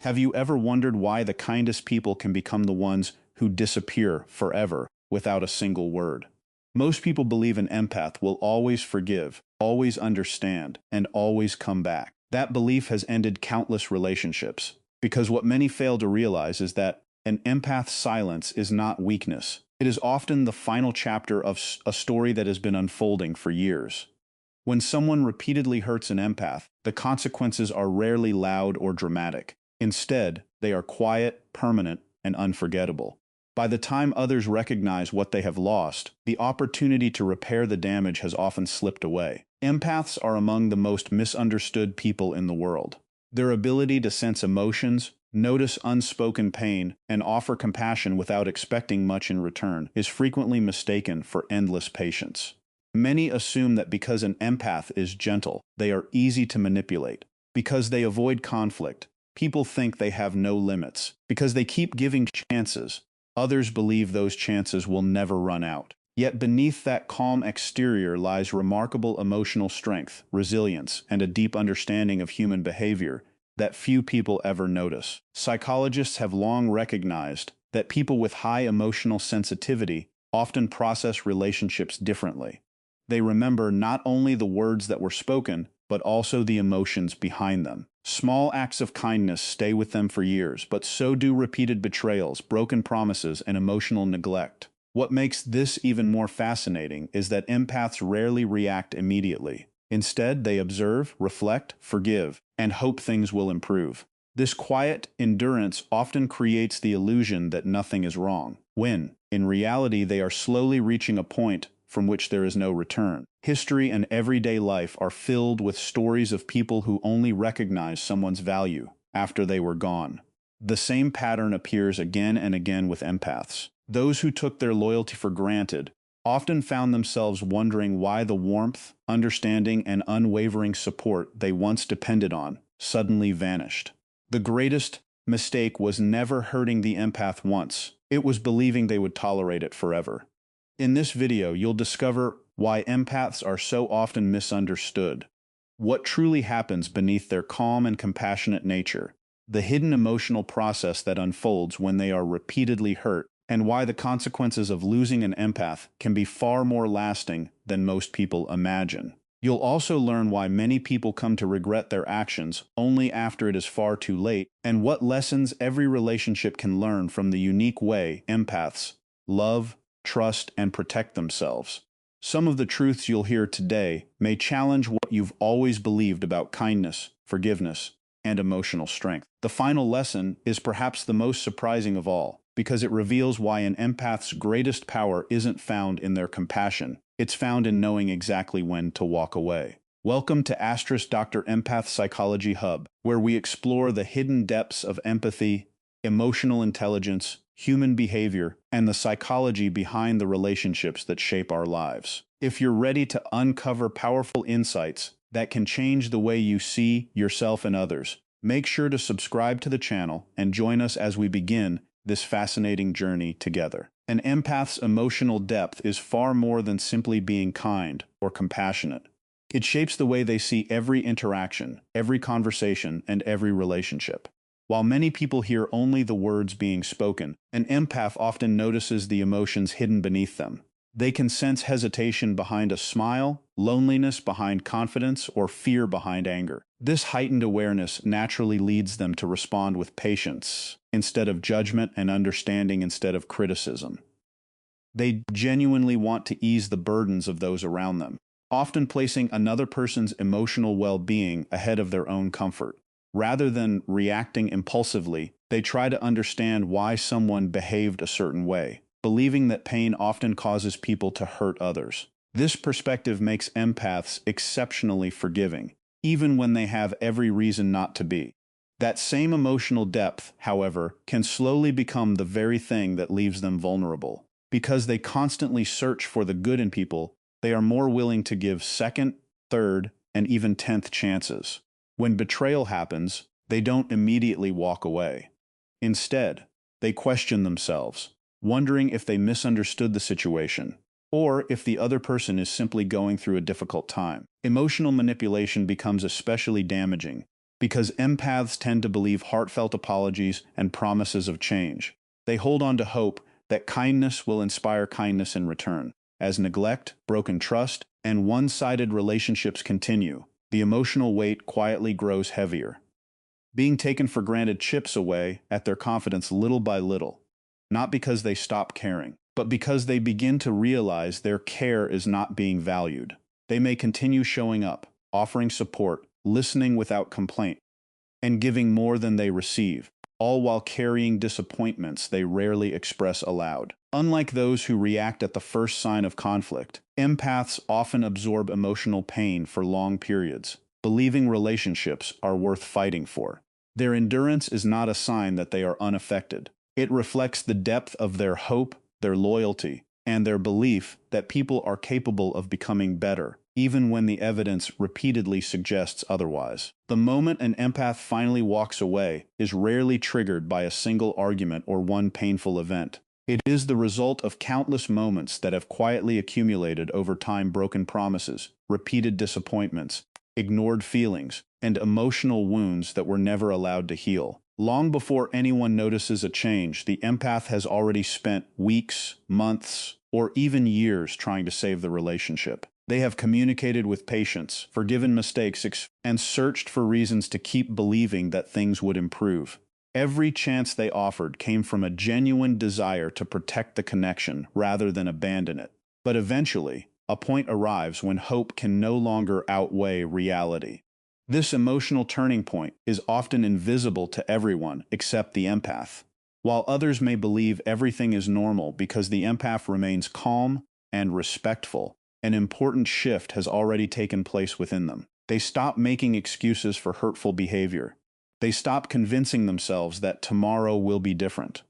Have you ever wondered why the kindest people can become the ones who disappear forever without a single word? Most people believe an empath will always forgive, always understand, and always come back. That belief has ended countless relationships, because what many fail to realize is that an empath's silence is not weakness. It is often the final chapter of a story that has been unfolding for years. When someone repeatedly hurts an empath, the consequences are rarely loud or dramatic. Instead, they are quiet, permanent, and unforgettable. By the time others recognize what they have lost, the opportunity to repair the damage has often slipped away. Empaths are among the most misunderstood people in the world. Their ability to sense emotions, notice unspoken pain, and offer compassion without expecting much in return is frequently mistaken for endless patience. Many assume that because an empath is gentle, they are easy to manipulate. Because they avoid conflict, people think they have no limits. Because they keep giving chances, others believe those chances will never run out. Yet beneath that calm exterior lies remarkable emotional strength, resilience, and a deep understanding of human behavior that few people ever notice. Psychologists have long recognized that people with high emotional sensitivity often process relationships differently. They remember not only the words that were spoken, but also the emotions behind them. Small acts of kindness stay with them for years, but so do repeated betrayals, broken promises, and emotional neglect. What makes this even more fascinating is that empaths rarely react immediately. Instead, they observe, reflect, forgive, and hope things will improve. This quiet endurance often creates the illusion that nothing is wrong, when, in reality, they are slowly reaching a point from which there is no return. History and everyday life are filled with stories of people who only recognize someone's value after they were gone. The same pattern appears again and again with empaths. Those who took their loyalty for granted often found themselves wondering why the warmth, understanding, and unwavering support they once depended on suddenly vanished. The greatest mistake was never hurting the empath once. It was believing they would tolerate it forever. In this video, you'll discover why empaths are so often misunderstood, what truly happens beneath their calm and compassionate nature, the hidden emotional process that unfolds when they are repeatedly hurt, and why the consequences of losing an empath can be far more lasting than most people imagine. You'll also learn why many people come to regret their actions only after it is far too late, and what lessons every relationship can learn from the unique way empaths love, trust, and protect themselves. Some of the truths you'll hear today may challenge what you've always believed about kindness, forgiveness, and emotional strength. The final lesson is perhaps the most surprising of all, because it reveals why an empath's greatest power isn't found in their compassion. It's found in knowing exactly when to walk away. Welcome to Dr. Empath Psychology Hub, where we explore the hidden depths of empathy, emotional intelligence, human behavior, and the psychology behind the relationships that shape our lives. If you're ready to uncover powerful insights that can change the way you see yourself and others, make sure to subscribe to the channel and join us as we begin this fascinating journey together. An empath's emotional depth is far more than simply being kind or compassionate. It shapes the way they see every interaction, every conversation, and every relationship. While many people hear only the words being spoken, an empath often notices the emotions hidden beneath them. They can sense hesitation behind a smile, loneliness behind confidence, or fear behind anger. This heightened awareness naturally leads them to respond with patience instead of judgment and understanding instead of criticism. They genuinely want to ease the burdens of those around them, often placing another person's emotional well-being ahead of their own comfort. Rather than reacting impulsively, they try to understand why someone behaved a certain way, believing that pain often causes people to hurt others. This perspective makes empaths exceptionally forgiving, even when they have every reason not to be. That same emotional depth, however, can slowly become the very thing that leaves them vulnerable. Because they constantly search for the good in people, they are more willing to give second, third, and even 10th chances. When betrayal happens, they don't immediately walk away. Instead, they question themselves, wondering if they misunderstood the situation, or if the other person is simply going through a difficult time. Emotional manipulation becomes especially damaging because empaths tend to believe heartfelt apologies and promises of change. They hold on to hope that kindness will inspire kindness in return. As neglect, broken trust, and one-sided relationships continue, the emotional weight quietly grows heavier. Being taken for granted chips away at their confidence little by little, not because they stop caring, but because they begin to realize their care is not being valued. They may continue showing up, offering support, listening without complaint, and giving more than they receive, all while carrying disappointments they rarely express aloud. Unlike those who react at the first sign of conflict, empaths often absorb emotional pain for long periods, believing relationships are worth fighting for. Their endurance is not a sign that they are unaffected. It reflects the depth of their hope, their loyalty, and their belief that people are capable of becoming better, even when the evidence repeatedly suggests otherwise. The moment an empath finally walks away is rarely triggered by a single argument or one painful event. It is the result of countless moments that have quietly accumulated over time: broken promises, repeated disappointments, ignored feelings, and emotional wounds that were never allowed to heal. Long before anyone notices a change, the empath has already spent weeks, months, or even years trying to save the relationship. They have communicated with patience, forgiven mistakes, and searched for reasons to keep believing that things would improve. Every chance they offered came from a genuine desire to protect the connection rather than abandon it. But eventually, a point arrives when hope can no longer outweigh reality. This emotional turning point is often invisible to everyone except the empath. While others may believe everything is normal because the empath remains calm and respectful, an important shift has already taken place within them. They stop making excuses for hurtful behavior. They stop convincing themselves that tomorrow will be different.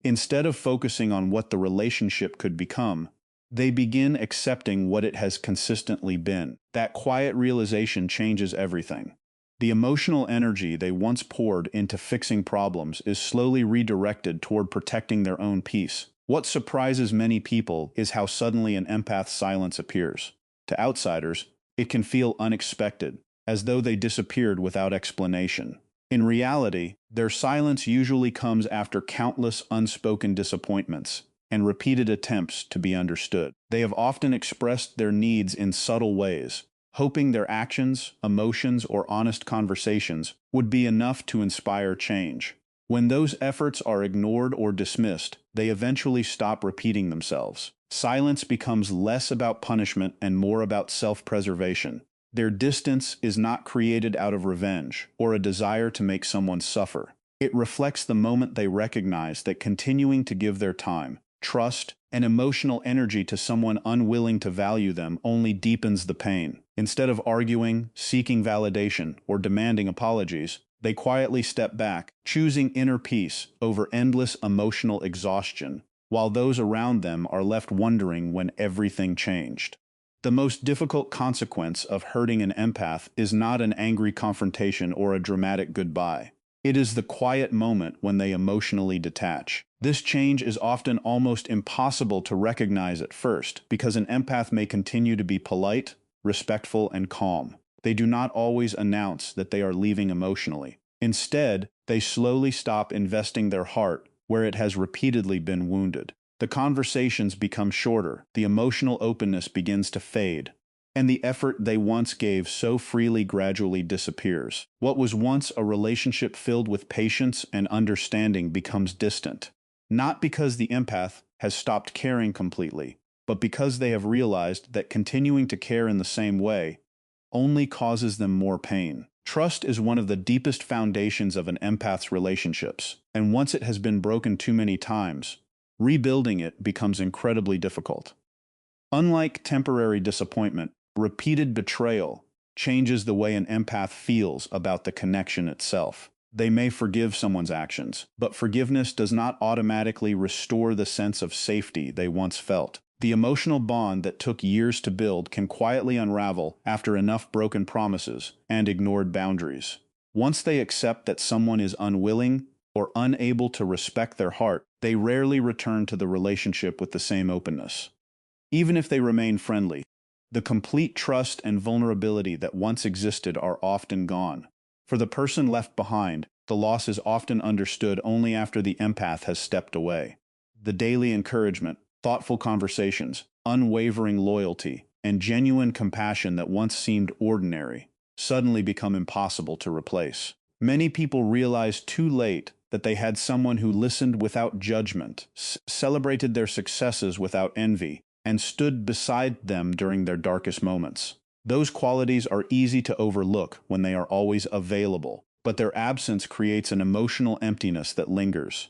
Instead of focusing on what the relationship could become, they begin accepting what it has consistently been. That quiet realization changes everything. The emotional energy they once poured into fixing problems is slowly redirected toward protecting their own peace. What surprises many people is how suddenly an empath's silence appears. To outsiders, it can feel unexpected, as though they disappeared without explanation. In reality, their silence usually comes after countless unspoken disappointments and repeated attempts to be understood. They have often expressed their needs in subtle ways, hoping their actions, emotions, or honest conversations would be enough to inspire change. When those efforts are ignored or dismissed, they eventually stop repeating themselves. Silence becomes less about punishment and more about self-preservation. Their distance is not created out of revenge or a desire to make someone suffer. It reflects the moment they recognize that continuing to give their time, trust, and emotional energy to someone unwilling to value them only deepens the pain. Instead of arguing, seeking validation, or demanding apologies, they quietly step back, choosing inner peace over endless emotional exhaustion, while those around them are left wondering when everything changed. The most difficult consequence of hurting an empath is not an angry confrontation or a dramatic goodbye. It is the quiet moment when they emotionally detach. This change is often almost impossible to recognize at first, because an empath may continue to be polite, respectful, and calm. They do not always announce that they are leaving emotionally. Instead, they slowly stop investing their heart where it has repeatedly been wounded. The conversations become shorter, the emotional openness begins to fade, and the effort they once gave so freely gradually disappears. What was once a relationship filled with patience and understanding becomes distant, not because the empath has stopped caring completely, but because they have realized that continuing to care in the same way only causes them more pain. Trust is one of the deepest foundations of an empath's relationships, and once it has been broken too many times, rebuilding it becomes incredibly difficult. Unlike temporary disappointment, repeated betrayal changes the way an empath feels about the connection itself. They may forgive someone's actions, but forgiveness does not automatically restore the sense of safety they once felt. The emotional bond that took years to build can quietly unravel after enough broken promises and ignored boundaries. Once they accept that someone is unwilling or unable to respect their heart, they rarely return to the relationship with the same openness. Even if they remain friendly, the complete trust and vulnerability that once existed are often gone. For the person left behind, the loss is often understood only after the empath has stepped away. The daily encouragement, thoughtful conversations, unwavering loyalty, and genuine compassion that once seemed ordinary suddenly become impossible to replace. Many people realize too late that they had someone who listened without judgment, celebrated their successes without envy, and stood beside them during their darkest moments. Those qualities are easy to overlook when they are always available, but their absence creates an emotional emptiness that lingers.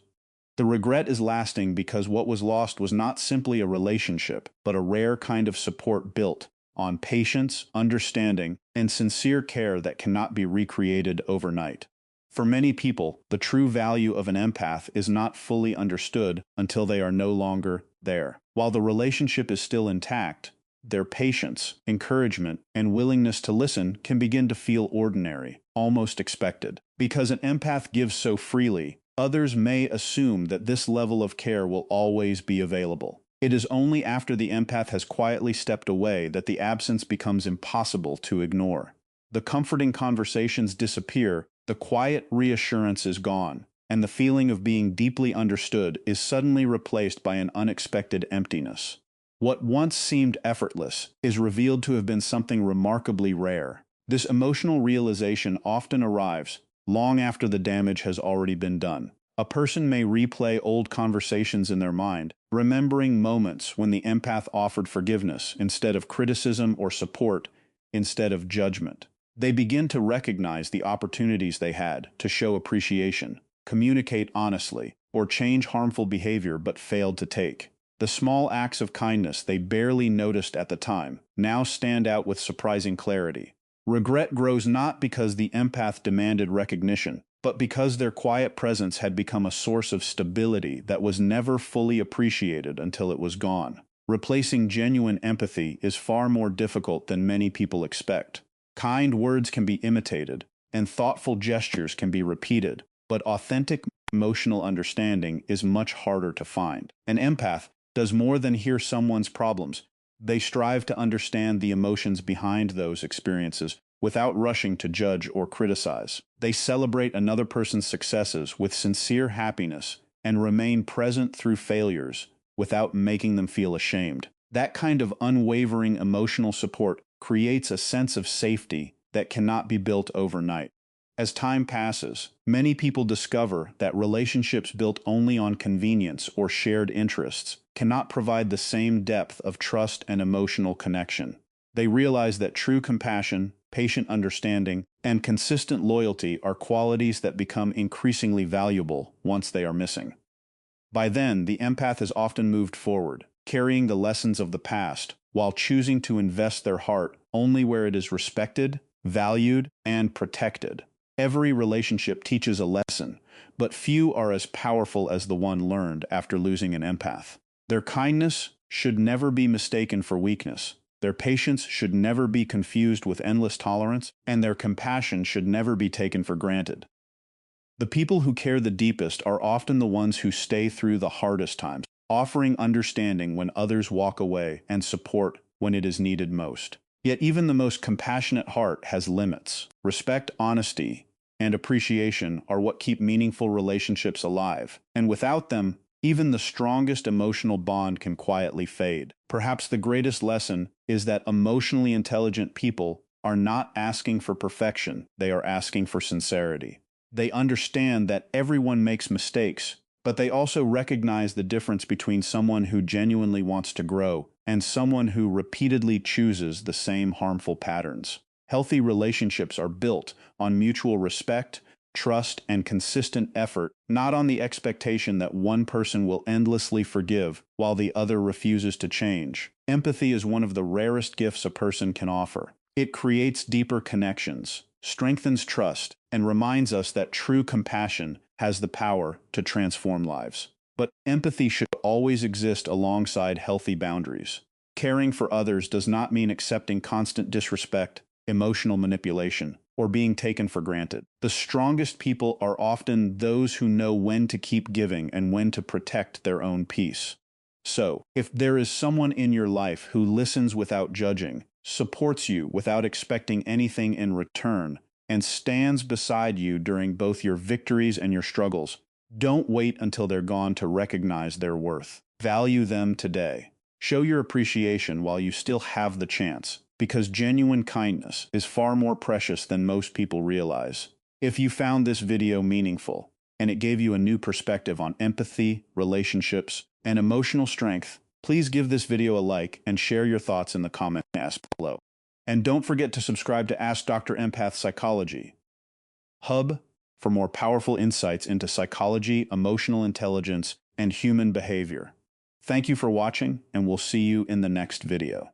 The regret is lasting because what was lost was not simply a relationship, but a rare kind of support built on patience, understanding, and sincere care that cannot be recreated overnight. For many people, the true value of an empath is not fully understood until they are no longer there. While the relationship is still intact, their patience, encouragement, and willingness to listen can begin to feel ordinary, almost expected. Because an empath gives so freely, others may assume that this level of care will always be available. It is only after the empath has quietly stepped away that the absence becomes impossible to ignore. The comforting conversations disappear, the quiet reassurance is gone, and the feeling of being deeply understood is suddenly replaced by an unexpected emptiness. What once seemed effortless is revealed to have been something remarkably rare. This emotional realization often arrives long after the damage has already been done. A person may replay old conversations in their mind, remembering moments when the empath offered forgiveness instead of criticism or support instead of judgment. They begin to recognize the opportunities they had to show appreciation, communicate honestly, or change harmful behavior but failed to take. The small acts of kindness they barely noticed at the time now stand out with surprising clarity. Regret grows not because the empath demanded recognition, but because their quiet presence had become a source of stability that was never fully appreciated until it was gone. Replacing genuine empathy is far more difficult than many people expect. Kind words can be imitated, and thoughtful gestures can be repeated, but authentic emotional understanding is much harder to find. An empath does more than hear someone's problems. They strive to understand the emotions behind those experiences without rushing to judge or criticize. They celebrate another person's successes with sincere happiness and remain present through failures without making them feel ashamed. That kind of unwavering emotional support creates a sense of safety that cannot be built overnight. As time passes, many people discover that relationships built only on convenience or shared interests cannot provide the same depth of trust and emotional connection. They realize that true compassion, patient understanding, and consistent loyalty are qualities that become increasingly valuable once they are missing. By then, the empath has often moved forward, carrying the lessons of the past, while choosing to invest their heart only where it is respected, valued, and protected. Every relationship teaches a lesson, but few are as powerful as the one learned after losing an empath. Their kindness should never be mistaken for weakness. Their patience should never be confused with endless tolerance, and their compassion should never be taken for granted. The people who care the deepest are often the ones who stay through the hardest times, offering understanding when others walk away and support when it is needed most. Yet even the most compassionate heart has limits. Respect, honesty, and appreciation are what keep meaningful relationships alive, and without them, even the strongest emotional bond can quietly fade. Perhaps the greatest lesson is that emotionally intelligent people are not asking for perfection, they are asking for sincerity. They understand that everyone makes mistakes, but they also recognize the difference between someone who genuinely wants to grow and someone who repeatedly chooses the same harmful patterns. Healthy relationships are built on mutual respect, trust, and consistent effort, not on the expectation that one person will endlessly forgive while the other refuses to change. Empathy is one of the rarest gifts a person can offer. It creates deeper connections, strengthens trust, and reminds us that true compassion has the power to transform lives. But empathy should always exist alongside healthy boundaries. Caring for others does not mean accepting constant disrespect, emotional manipulation, or being taken for granted. The strongest people are often those who know when to keep giving and when to protect their own peace. So, if there is someone in your life who listens without judging, supports you without expecting anything in return, and stands beside you during both your victories and your struggles. Don't wait until they're gone to recognize their worth. Value them today. Show your appreciation while you still have the chance, because genuine kindness is far more precious than most people realize. If you found this video meaningful, and it gave you a new perspective on empathy, relationships, and emotional strength, please give this video a like and share your thoughts in the comment below. And don't forget to subscribe to Ask Dr. Empath Psychology Hub for more powerful insights into psychology, emotional intelligence, and human behavior. Thank you for watching, and we'll see you in the next video.